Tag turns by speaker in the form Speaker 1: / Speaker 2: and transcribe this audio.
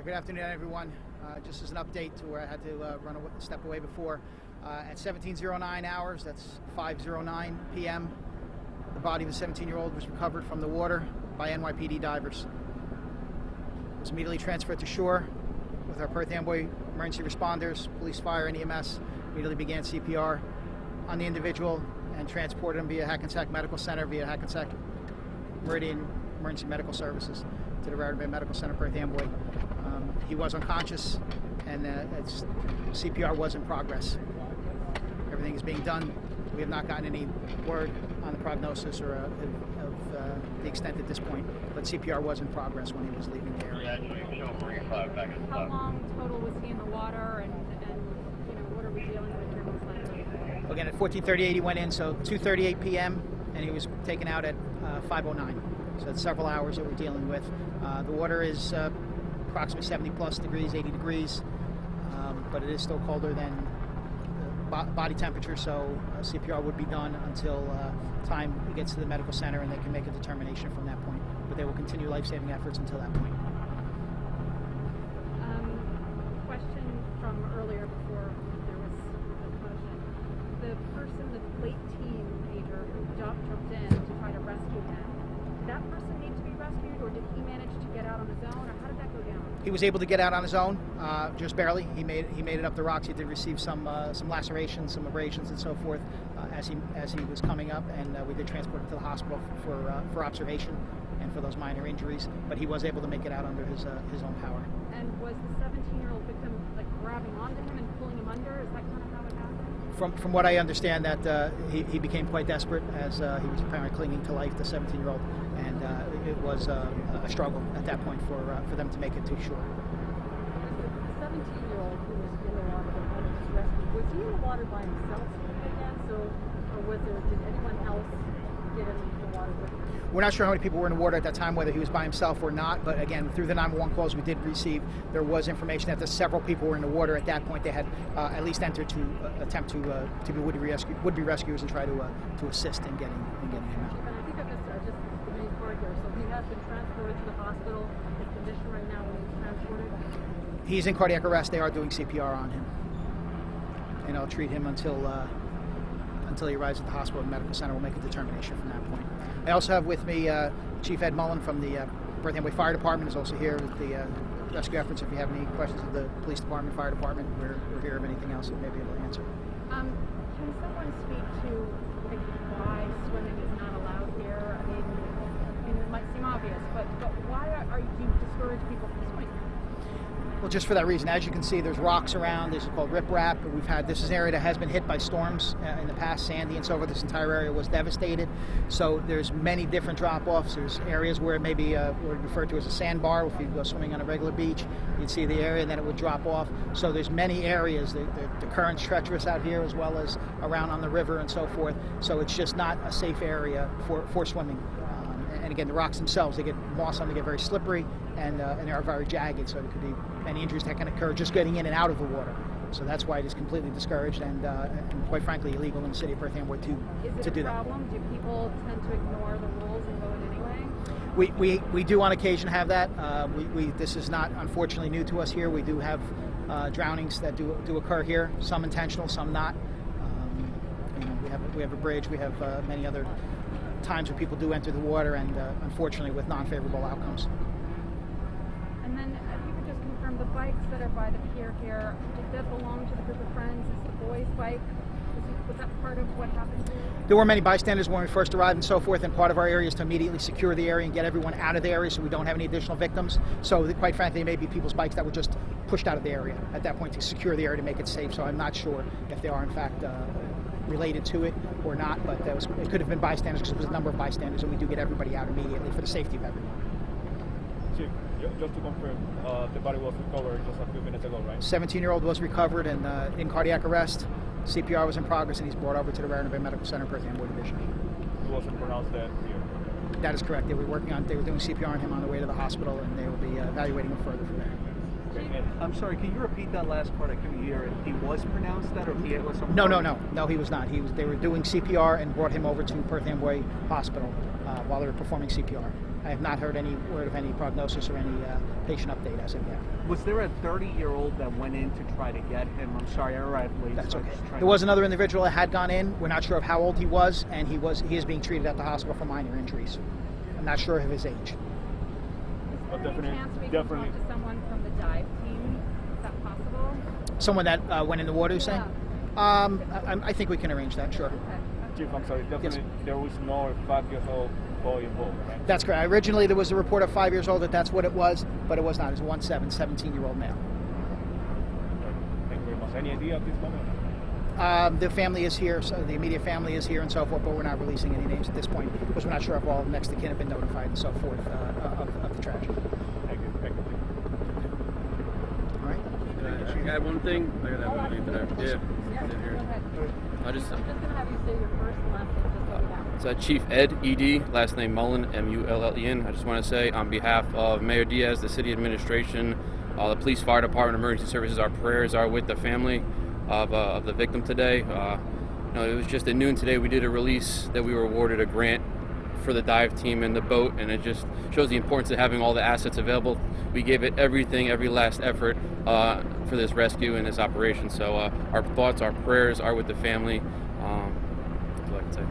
Speaker 1: Good afternoon, everyone. Just as an update to where I had to step away before. At 17:09 hours, that's 5:09 p.m., the body of a 17-year-old was recovered from the water by NYPD divers. It was immediately transferred to shore with our Perth Amboy emergency responders, police, fire, and EMS. Immediately began CPR on the individual and transported him via Hackensack Medical Center, via Hackensack Meridian Emergency Medical Services to the Raritan Bay Medical Center, Perth Amboy. He was unconscious, and CPR was in progress. Everything is being done. We have not gotten any word on the prognosis or of the extent at this point, but CPR was in progress when he was leaving the area.
Speaker 2: How long total was he in the water, and what are we dealing with here most likely?
Speaker 1: Again, at 14:38 he went in, so 2:38 p.m., and he was taken out at 5:09. So it's several hours that we're dealing with. The water is approximately 70 plus degrees, 80 degrees, but it is still colder than body temperature, so CPR would be done until time it gets to the medical center and they can make a determination from that point. But they will continue life-saving efforts until that point.
Speaker 2: Question from earlier before there was a commotion. The person, the late teenager who jumped in to try to rescue him, did that person need to be rescued, or did he manage to get out on his own, or how did that go down?
Speaker 1: He was able to get out on his own, just barely. He made it up the rocks. He did receive some lacerations, some abrasions, and so forth as he was coming up, and we did transport him to the hospital for observation and for those minor injuries. But he was able to make it out under his own power.
Speaker 2: And was the 17-year-old victim grabbing onto him and pulling him under? Is that kind of how it happened?
Speaker 1: From what I understand, that he became quite desperate as he was apparently clinging to life, the 17-year-old, and it was a struggle at that point for them to make it to shore.
Speaker 2: The 17-year-old who was in the water that was rescued, was he in the water by himself again? Or did anyone else get in the water with him?
Speaker 1: We're not sure how many people were in the water at that time, whether he was by himself or not, but again, through the 911 calls we did receive, there was information that several people were in the water at that point. They had at least entered to attempt to be would-be rescuers and try to assist in getting him out.
Speaker 2: And I think I missed just the main part here. So he has been transported to the hospital. His condition right now when he's transported?
Speaker 1: He's in cardiac arrest. They are doing CPR on him, and I'll treat him until he arrives at the hospital and medical center. We'll make a determination from that point. I also have with me Chief Ed Mullen from the Perth Amboy Fire Department is also here with the rescue efforts. If you have any questions of the police department, fire department, we're here. Of anything else, we may be able to answer.
Speaker 2: Can someone speak to why swimming is not allowed here? I mean, it might seem obvious, but why are you discourage people from swimming?
Speaker 1: Well, just for that reason. As you can see, there's rocks around. These are called riprap. This is an area that has been hit by storms in the past, Sandy and so forth. This entire area was devastated. So there's many different drop-offs. There's areas where it may be referred to as a sandbar. If you go swimming on a regular beach, you'd see the area and then it would drop off. So there's many areas. The current's treacherous out here as well as around on the river and so forth. So it's just not a safe area for swimming. And again, the rocks themselves, they get moss on, they get very slippery, and they are very jagged, so there could be many injuries that can occur just getting in and out of the water. So that's why it is completely discouraged and quite frankly illegal in the city of Perth Amboy to do that.
Speaker 2: Is it a problem? Do people tend to ignore the rules and go in anyway?
Speaker 1: We do on occasion have that. This is not unfortunately new to us here. We do have drownings that do occur here, some intentional, some not. We have a bridge. We have many other times where people do enter the water, and unfortunately with non-favorable outcomes.
Speaker 2: And then if you could just confirm, the bikes that are by the pier here, did that belong to the group of friends? Is the boy's bike? Was that part of what happened here?
Speaker 1: There were many bystanders when we first arrived and so forth, and part of our area is to immediately secure the area and get everyone out of the area so we don't have any additional victims. So quite frankly, it may be people's bikes that were just pushed out of the area at that point to secure the area to make it safe. So I'm not sure if they are in fact related to it or not, but it could have been bystanders because there was a number of bystanders, and we do get everybody out immediately for the safety of everyone.
Speaker 3: Chief, just to confirm, the body was recovered just a few minutes ago, right?
Speaker 1: 17-year-old was recovered and in cardiac arrest. CPR was in progress, and he's brought over to the Raritan Bay Medical Center, Perth Amboy Division.
Speaker 3: He wasn't pronounced dead here.
Speaker 1: That is correct. They were doing CPR on him on the way to the hospiper, and they will be evaluating him further from there.
Speaker 4: I'm sorry, can you repeat that last part? I couldn't hear it. He was pronounced that, or he was some?
Speaker 1: No, he was not. They were doing CPR and brought him over to Perth Amboy Hospital while they were performing CPR. I have not heard any word of any prognosis or any patient update as of yet.
Speaker 4: Was there a 30-year-old that went in to try to get him? I'm sorry, I arrived late.
Speaker 1: That's
Speaker 4: so I'm
Speaker 1: okay.
Speaker 4: just trying
Speaker 1: There was another individual that had gone in. We're not sure of how old he was, and he is being treated at the hospital for minor injuries. I'm not sure of his age.
Speaker 3: But
Speaker 2: Is there any
Speaker 3: definitely,
Speaker 2: chance we can
Speaker 3: definitely.
Speaker 2: talk to someone from the dive team? Is that possible?
Speaker 1: Someone that went in the water, you're saying? I think we can arrange that, sure.
Speaker 2: Okay.
Speaker 3: Chief, I'm sorry. Definitely, there was no 5-year-old boy involved, right?
Speaker 1: That's correct. Originally, there was a report of 5 years old that's what it was, but it was not. It was 17-year-old male.
Speaker 3: Thank you very much. Any idea at this moment?
Speaker 1: The family is here, so the immediate family is here and so forth, but we're not releasing any names at this point because we're not sure if all next of kin have been notified and so forth of the tragedy.
Speaker 3: Thank you. Thank you.
Speaker 1: All right.
Speaker 5: I got one thing. I gotta have one thing today.
Speaker 2: Yeah,
Speaker 5: Sit
Speaker 2: go
Speaker 5: here.
Speaker 2: ahead.
Speaker 5: I just.
Speaker 2: I'm just gonna have you say your first and last name just so we know.
Speaker 5: It's Chief Ed, E.D., last name Mullen, M-U-L-L-E-N. I just want to say on behalf of Mayor Diaz, the city administration, the police, fire department, emergency services, our prayers are with the family of the victim today. It was just at noon today we did a release that we were awarded a grant for the dive team and the boat, and it just shows the importance of having all the assets available. We gave it everything, every last effort for this rescue and this operation. So our thoughts, our prayers are with the family. That's all I can say.